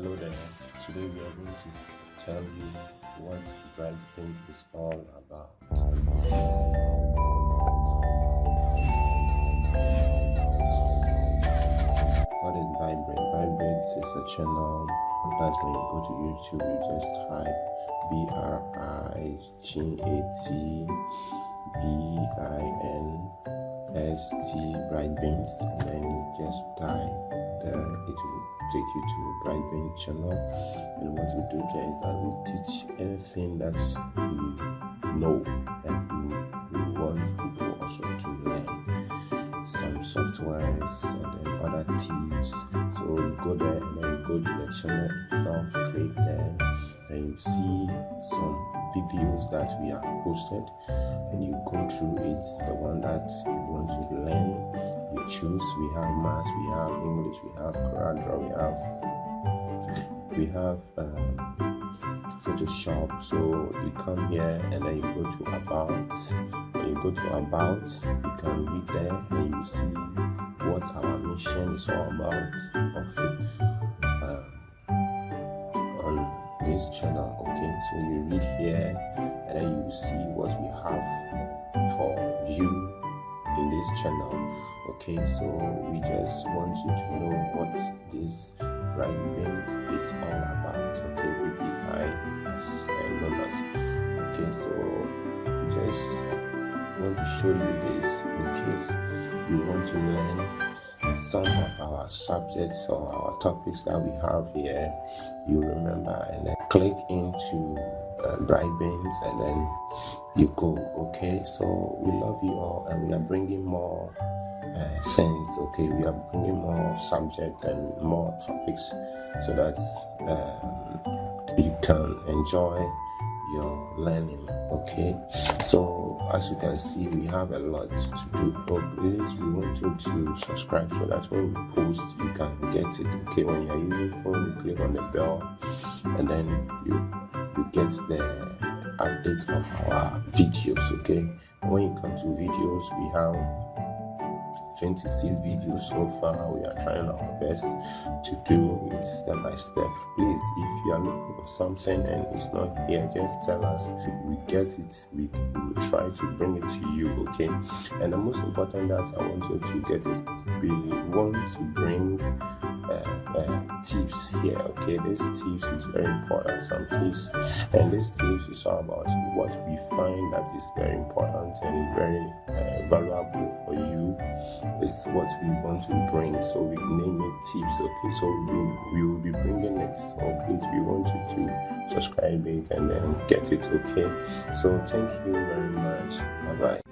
Hello there. Today we are going to tell you what BrightBINST is all about. What is BrightBINST? BrightBINST is a channel that when you go to YouTube, you just type BRIGHTBINST BrightBINST, and then you just type there. It will take you to BrightBINST channel, and what we do there is that we teach anything that we know and we want people also to learn some softwares and then other tips. So you go there and then you go to the channel itself, click there, and you see some videos that we have posted, and you go through it. The one that you want to learn, you choose. We have math, we have English, we have Quran, we have Photoshop. So you come here and then you go to about. When you go to about, you can read there and you see what our mission is all about of it on this channel. Okay, so you read here and then you will see what we have for you in this channel. Okay, so we just want you to know what this BrightBINST is all about. Okay, BBI as known as. Okay, so we just want to show you this in case you want to learn some of our subjects or our topics that we have here. You remember, and then click into BrightBINST and then you go. Okay, so we love you all, and we are bringing more things. Okay, we are bringing more subjects and more topics so that you can enjoy your learning. Okay, so as you can see, we have a lot to do. But please, we want you to subscribe so that when we post, you can get it. Okay, when you are using phone, you click on the bell, and then you get the update of our videos. Okay, when you come to videos, we have 26 videos so far. We are trying our best to do it step by step. Please, if you are looking for something and it's not here, just tell us. We get it. We will try to bring it to you. Okay, and the most important that I want you to get is we want to bring tips here. Okay, this tips is very important. Some tips, and this tips is all about what we find that is very important and very valuable for you. Is what we want to bring, so we name it tips. Okay, so we will be bringing it. So please, we want you to subscribe it and then get it. Okay, so thank you very much. Bye bye.